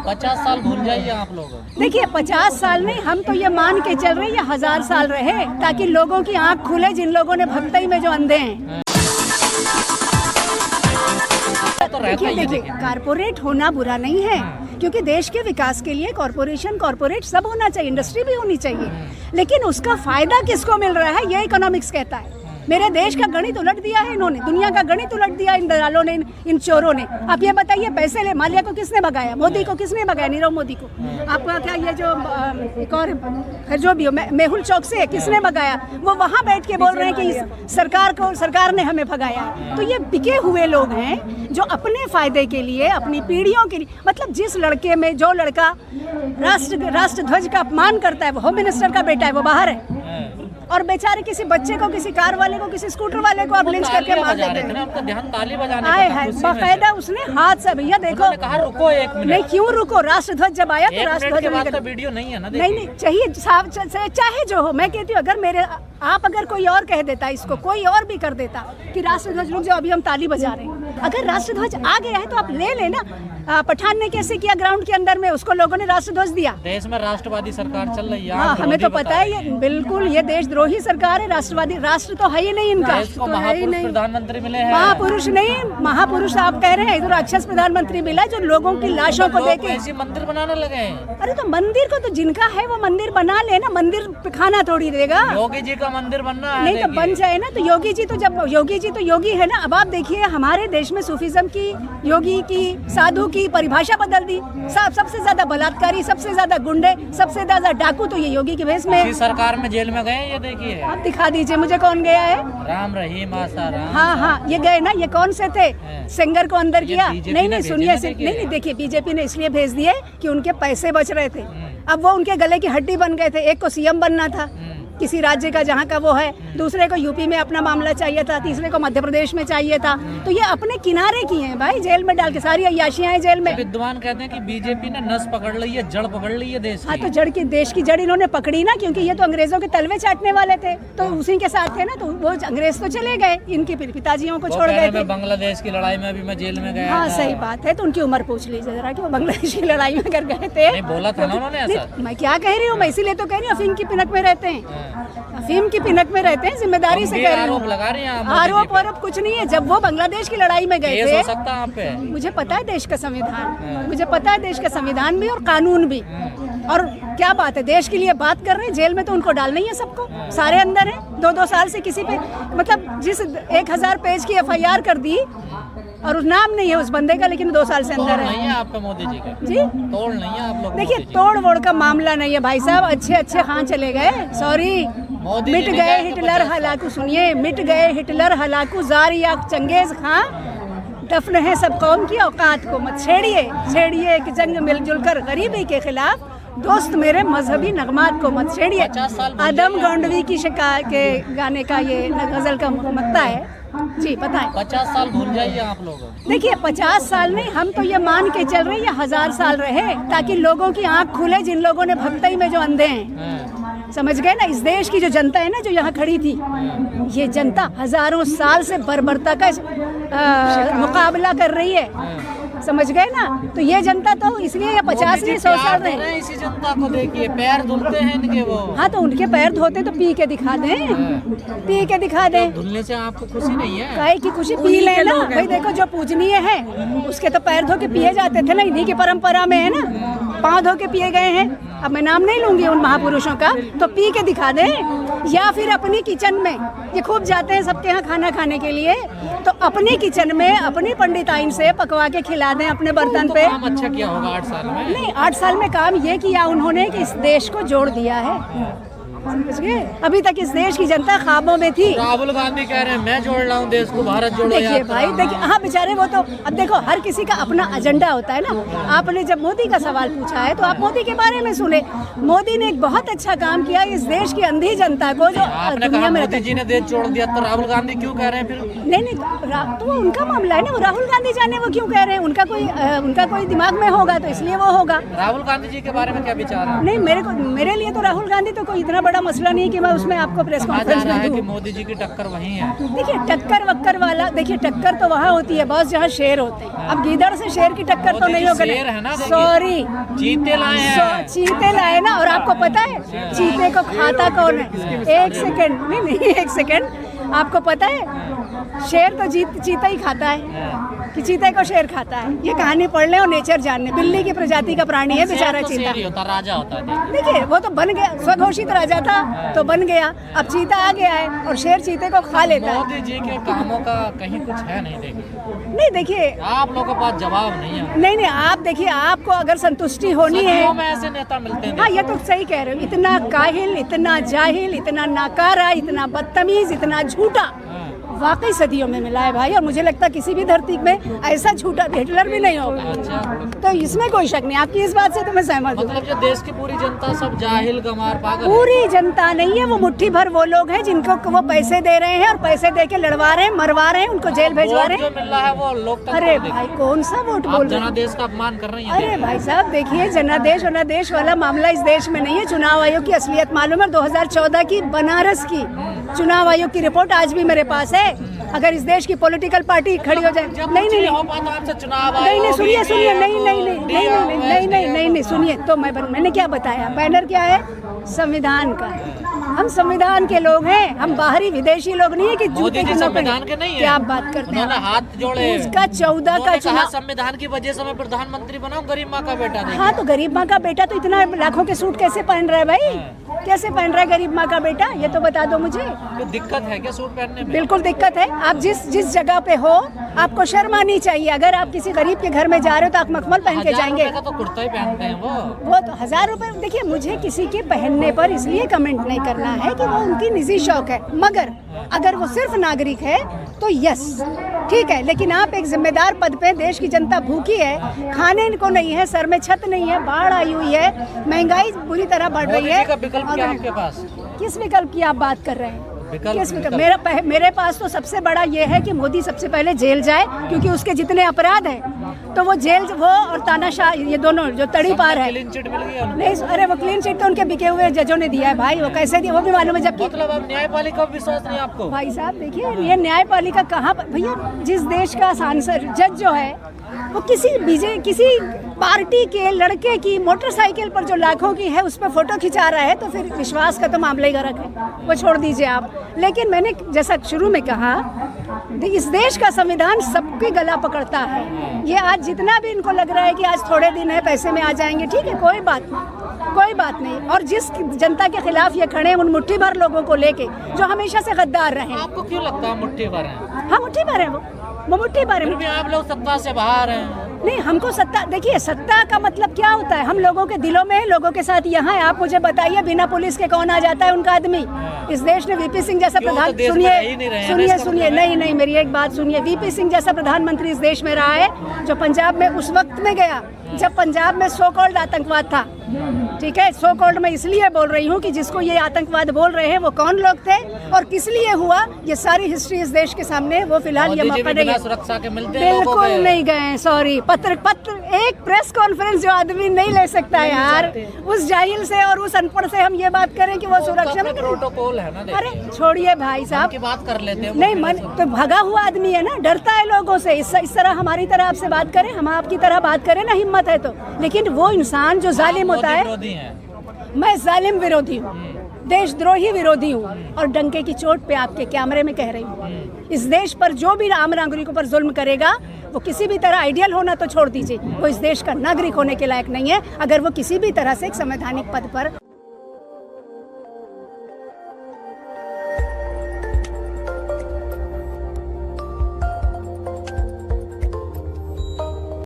50 साल भूल जाइए आप लोग। देखिए 50 साल नहीं, हम तो ये मान के चल रहे हैं ये 1000 साल रहे, ताकि लोगों की आंख खुले, जिन लोगों ने भक्ति में जो अंधे हैं। देखिए कारपोरेट होना बुरा नहीं है, क्योंकि देश के विकास के लिए कॉरपोरेट सब होना चाहिए, इंडस्ट्री भी होनी चाहिए, लेकिन उसका फायदा किसको मिल रहा है ये इकोनॉमिक्स कहता है। मेरे देश का गणित उलट दिया है इन्होंने, दुनिया का गणित उलट दिया इन दलालों ने, इन चोरों ने। आप ये बताइए पैसे ले, माल्या को किसने भगाया? मोदी को किसने भगाया? नीरव मोदी को। आपका क्या ये जो एक और जो भी हो, मेहुल चौक से किसने भगाया? वो वहाँ बैठ के बोल रहे हैं कि सरकार ने हमें भगाया। तो ये बिके हुए लोग हैं जो अपने फायदे के लिए, अपनी पीढ़ियों के लिए, मतलब जिस लड़के में जो लड़का राष्ट्र ध्वज का अपमान करता है, वो होम मिनिस्टर का बेटा है, वो बाहर है, और बेचारे किसी बच्चे को, किसी कार वाले को, किसी स्कूटर वाले को आप लिंच करके मार देते हैं। उनका ध्यान ताली बजाने आए है बाकायदा, उसने हाथ से, भैया देखो कहा रुको एक मिनट। नहीं क्यों रुको, राष्ट्र ध्वज जब आया तो राष्ट्र ध्वज वीडियो नहीं है ना। नहीं चाहिए, चाहे जो हो। मैं कहती हूँ अगर अगर कोई और कह देता, इसको कोई और भी कर देता कि राष्ट्र ध्वज रुक जाओ, अभी हम ताली बजा रहे हैं। अगर राष्ट्र ध्वज आ गया है तो आप ले लेना। पठान ने कैसे किया ग्राउंड के अंदर में, उसको लोगों ने राष्ट्र ध्वज दिया। देश में राष्ट्रवादी सरकार चल रही है। हाँ, हमें तो पता है ये बिल्कुल ये देशद्रोही सरकार है। राष्ट्रवादी राष्ट्र तो है ही नहीं इनका, तो है ही नहीं। प्रधानमंत्री मिले हैं, महापुरुष नहीं, महापुरुष आप कह रहे हैं। इधर राक्षस प्रधानमंत्री मिला जो लोगों की लाशों को देखे ऐसे मंदिर बनाने लगे हैं। अरे तो मंदिर को तो जिनका है वो मंदिर बना लेना, मंदिर खाना थोड़ी देगा। योगी जी का मंदिर बनना है, नहीं तो बन जाए ना। तो योगी जी तो योगी है ना। अब आप देखिए हमारे देश में सूफीज्म की, योगी की, साधु की परिभाषा बदल दी। सबसे ज्यादा बलात्कारी, सबसे ज्यादा गुंडे, सबसे ज्यादा डाकू तो ये योगी के भेष में। सरकार में जेल में गए, ये देखिए। आप दिखा दीजिए मुझे कौन गया है। राम रहीम आसाराम। हाँ ये गए ना। ये कौन से थे? सेंगर को अंदर किया। नहीं सुनिए, नहीं देखिए बीजेपी ने इसलिए भेज दिए कि उनके पैसे बच रहे थे। अब वो उनके गले की हड्डी बन गए थे। एक को सीएम बनना था किसी राज्य का जहाँ का वो है, दूसरे को यूपी में अपना मामला चाहिए था, तीसरे को मध्य प्रदेश में चाहिए था। तो ये अपने किनारे किए हैं भाई, जेल में डाल के सारी अय्याशियां हैं जेल में। विद्वान कहते हैं कि बीजेपी ने नस पकड़ ली है, जड़ पकड़ ली है देश की। हाँ तो देश की जड़ इन्होंने पकड़ी ना, क्योंकि ये तो अंग्रेजों के तलवे चाटने वाले थे, तो उसी के साथ थे ना। तो वो अंग्रेज तो चले गए, इनके पिताजियों को छोड़ गए थे। बांग्लादेश की लड़ाई में भी मैं जेल में गया। हाँ सही बात है। तो उनकी उम्र पूछ लीजिए जरा कि वो बांग्लादेश की लड़ाई में अगर गए थे। बोला था ना उन्होंने ऐसा। मैं क्या कह रही हूँ, मैं इसीलिए तो कह रही हूँ अफीम की पिनक में रहते हैं, अफीम की पिनक में रहते हैं। जिम्मेदारी से कह रही हूँ। आरोप और कुछ नहीं है। जब वो बांग्लादेश की लड़ाई में गए थे, हो सकता है आप पे। मुझे पता है देश का संविधान, मुझे पता है देश का संविधान भी और कानून भी। और क्या बात है, देश के लिए बात कर रहे हैं। जेल में तो उनको डालना ही है सबको, सारे अंदर हैं। 2-2 साल से किसी पे, मतलब जिस 1000 पेज की FIR कर दी और उस नाम नहीं है उस बंदे का, लेकिन 2 साल से अंदर है। नहीं है आप पे मोदी जी का जी, तोड़ नहीं है आप लोग। देखिए तोड़ वोड़ का मामला नहीं है भाई साहब। अच्छे कहाँ चले गए, सॉरी। मिट गए हिटलर हलाकू, सुनिए, मिट गए हिटलर हलाकू, जार या चंगेज खां, दफन है सब कौम की औकात को मत छेड़िए कि जंग मिलजुल कर गरीबी के खिलाफ, दोस्त मेरे मजहबी नगमात को मत छेड़िए। आदम गौंडवी की शिकार के गाने का ये गजल का मक्ता है जी, पता है। 50 साल भूल जाइए आप लोग। देखिए 50 साल नहीं, हम तो ये मान के चल रहे हैं ये 1000 साल रहे, ताकि लोगों की आंख खुले, जिन लोगों ने भक्ति में जो अंधे हैं। समझ गए ना। इस देश की जो जनता है ना, जो यहाँ खड़ी थी, ये जनता हजारों साल से बर्बरता का मुकाबला कर रही है। समझ गए ना। तो ये जनता तो इसलिए ये 50 नहीं 100 साल रहे। इसी जनता को देखिए, पैर धुलते हैं इनके वो। हाँ तो उनके पैर धोते तो पी के दिखा दें, धुलने से आपको खुशी नहीं है? काहे की खुशी, पी लेना भाई। देखो जो पूजनीय है उसके तो पैर धो के पिए जाते थे ना, इन्हीं की परंपरा में है ना। पाँव धो के पिए गए हैं। अब मैं नाम नहीं लूंगी उन महापुरुषों का, तो पी के दिखा दें। या फिर अपनी किचन में, ये खूब जाते हैं सबके यहाँ खाना खाने के लिए, तो अपनी किचन में अपनी पंडिताइन से पकवा के खिला दें अपने बर्तन पे। काम अच्छा किया होगा 8 साल में। नहीं, 8 साल में काम ये किया उन्होंने कि इस देश को जोड़ दिया है। समझ गए। अभी तक इस देश की जनता ख्वाबों में थी। राहुल गांधी कह रहे हैं मैं जोड़ रहा हूँ देश को, भारत जोड़ो। देखिए भाई, देखिए हाँ बेचारे वो तो, अब देखो हर किसी का अपना एजेंडा होता है ना। आपने जब मोदी का सवाल पूछा है तो आप मोदी के बारे में सुने। मोदी ने एक बहुत अच्छा काम किया इस देश की अंधी जनता को, जो दुनिया में मोदी जी ने देश छोड़ दिया, तो राहुल गांधी क्यों कह रहे हैं फिर? नहीं, तो वो उनका मामला है ना। वो राहुल गांधी जाने वो क्यों कह रहे हैं, उनका कोई दिमाग में होगा तो इसलिए वो होगा। राहुल गांधी जी के बारे में क्या विचार है? नहीं, मेरे लिए तो राहुल गांधी तो कोई इतना बड़ा मसला नहीं कि मैं उसमें आपको प्रेस कहा जा कॉन्फ्रेंस रहा में है कि दूं। मोदी जी की टक्कर वहीं है। देखिए टक्कर वक्कर वाला, देखिए टक्कर तो वहाँ होती है बॉस जहाँ शेर होते हैं। अब गीदड़ से शेर की टक्कर तो मोदी नहीं जी होगा। शेर है ना, देखिए। सॉरी, चीते लाए हैं। चीते लाए ना। और आपको पता है चीते को खाता कौन है? एक सेकंड, नहीं एक सेकंड, आपको पता है शेर तो चीता ही खाता है कि चीते को शेर खाता है। ये कहानी पढ़ ले और नेचर जान ले। बिल्ली की प्रजाति का प्राणी है बेचारा शेर तो चीता। शेर ही होता, राजा होता है। देखिए वो तो बन गया, स्वघोषित राजा था तो बन गया, अब चीता आ गया है और शेर चीते को खा लेता है। मोदी जी के कामों का कहीं कुछ है नहीं। देखिए नहीं देखिए, आप लोगों के पास जवाब नहीं है। नहीं आप देखिए, आपको अगर संतुष्टि होनी है। सदियों में ऐसे नेता मिलते हैं। हाँ ये तो सही कह रहे हो। इतना काहिल, इतना जाहिल, इतना नाकारा, इतना बदतमीज, इतना झूठा वाकई सदियों में मिला है भाई। और मुझे लगता है किसी भी धरती में ऐसा झूठा हिटलर भी नहीं होगा। अच्छा, तो इसमें कोई शक नहीं। आपकी इस बात से तो मैं सहमत हूँ। मतलब जो देश की पूरी जनता सब जाहिल गंवार पागल है। पूरी जनता नहीं है, वो मुट्ठी भर वो लोग हैं जिनको वो पैसे दे रहे हैं और पैसे दे के लड़वा रहे हैं, मरवा रहे हैं, उनको जेल भेजवा रहे जो हैं। मिल रहा है वो लोकतंत्र। अरे भाई कौन सा वोट आप बोल रहे हैं? जनादेश का अपमान कर रही हैं। अरे भाई साहब देखिए, जनादेश वनादेश वाला मामला इस देश में नहीं है। चुनाव आयोग की असलियत मालूम है। 2014 की बनारस की चुनाव आयोग की रिपोर्ट आज भी मेरे पास है। अगर इस देश की पॉलिटिकल पार्टी खड़ी हो जाए, नहीं हो पाता आपसे चुनाव नहीं सुनिए नहीं सुनिए, तो मैंने क्या बताया? बैनर क्या है? संविधान का। हम संविधान के लोग हैं, हम बाहरी विदेशी लोग नहीं है कि जूते की संविधान के नहीं है। क्या आप बात करते हैं? हाथ जोड़े। उसका 14 का चुनाव, संविधान की वजह से मैं प्रधानमंत्री बनाऊं, गरीब माँ का बेटा। हाँ तो गरीब माँ का बेटा तो इतना लाखों के सूट कैसे पहन रहा है भाई? कैसे पहन रहा है गरीब माँ का बेटा? ये तो बता दो मुझे। तो दिक्कत है क्या सूट पहनने में? बिल्कुल दिक्कत है। आप जिस जगह पे हो आपको शर्म आनी चाहिए। अगर आप किसी गरीब के घर में जा रहे हो तो आप मखमल पहन के जाएंगे। 1000 रुपए का तो कुर्ता ही पहनते हैं वो तो 1000 रुपए। देखिए मुझे किसी के पहनने पर इसलिए कमेंट नहीं करना है कि वो उनकी निजी शौक है, मगर अगर वो सिर्फ नागरिक है तो यस ठीक है। लेकिन आप एक जिम्मेदार पद पे, देश की जनता भूखी है, खाने को नहीं है, सर में छत नहीं है, बाढ़ आई हुई है, महंगाई बुरी तरह बढ़ रही है। विकल्प क्या आपके पास? किस विकल्प की आप बात कर रहे हैं? किस विकल्प? मेरे पास तो सबसे बड़ा ये है कि मोदी सबसे पहले जेल जाए, क्योंकि उसके जितने अपराध हैं तो वो जेल, वो और तानाशाह, ये दोनों जो तड़ी पार है। क्लीन चिट मिल गई नहीं, अरे वो क्लीन चिट तो उनके बिके हुए जजों ने दिया है भाई। वो कैसे दिया वो भी मालूम है। जबकि मतलब अब न्यायपालिका पर विश्वास नहीं आपको? भाई साहब देखिए, ये न्यायपालिका कहाँ पर भैया? जिस देश का सांसद जज जो है वो किसी पार्टी के लड़के की मोटरसाइकिल पर जो लाखों की है उस पर फोटो खिंचा रहा है, तो फिर विश्वास का तो मामला ही गलत है, वो छोड़ दीजिए आप। लेकिन मैंने जैसा शुरू में कहा, इस देश का संविधान सबकी गला पकड़ता है। ये आज जितना भी इनको लग रहा है कि आज थोड़े दिन है, पैसे में आ जाएंगे, ठीक है, कोई बात नहीं। और जिस जनता के खिलाफ ये खड़े हैं, उन मुट्ठी भर लोगों को लेके जो हमेशा से गद्दार रहे। आपको क्यों लगता है मुट्ठी भर है? हाँ मुट्ठी भर है, वो मुट्ठी भर है। आप लोग सत्ता से बाहर हैं। नहीं, हमको सत्ता, देखिए सत्ता का मतलब क्या होता है? हम लोगों के दिलों में है, लोगों के साथ यहाँ है। आप मुझे बताइए, बिना पुलिस के कौन आ जाता है उनका आदमी? इस देश ने वीपी सिंह जैसा प्रधान, सुनिए नहीं मेरी एक बात सुनिए। वीपी सिंह जैसा प्रधानमंत्री इस देश में रहा है, जो पंजाब में उस वक्त में गया जब पंजाब में सो कॉल्ड आतंकवाद था, ठीक है। सो कॉल्ड मैं इसलिए बोल रही हूँ कि जिसको ये आतंकवाद बोल रहे हैं वो कौन लोग थे और किस लिए हुआ, ये सारी हिस्ट्री इस देश के सामने। वो फिलहाल ये मौका नहीं है, सुरक्षा के मिलते हैं, बिल्कुल नहीं गए। सॉरी, पत्र एक प्रेस कॉन्फ्रेंस जो आदमी नहीं ले सकता है यार, उस जाहिल से और उस अनपढ़ से हम ये बात करें कि वो सुरक्षा में प्रोटोकॉल है ना। अरे छोड़िए भाई साहब की बात कर लेते हैं। नहीं मन तो भगा हुआ आदमी है ना, डरता है लोगों से। इस तरह हमारी तरह आपसे बात करें, हम आपकी तरह बात करें ना, हिम्मत है तो। लेकिन वो इंसान जो जालिम होता है, मैं जालिम विरोधी हूँ, देशद्रोही विरोधी हूँ, और डंके की चोट पे आपके कैमरे में कह रही हूँ, इस देश पर जो भी आम नागरिकों पर जुल्म करेगा, वो किसी भी तरह आइडियल होना तो छोड़ दीजिए, वो इस देश का नागरिक होने के लायक नहीं है, अगर वो किसी भी तरह से एक संवैधानिक पद पर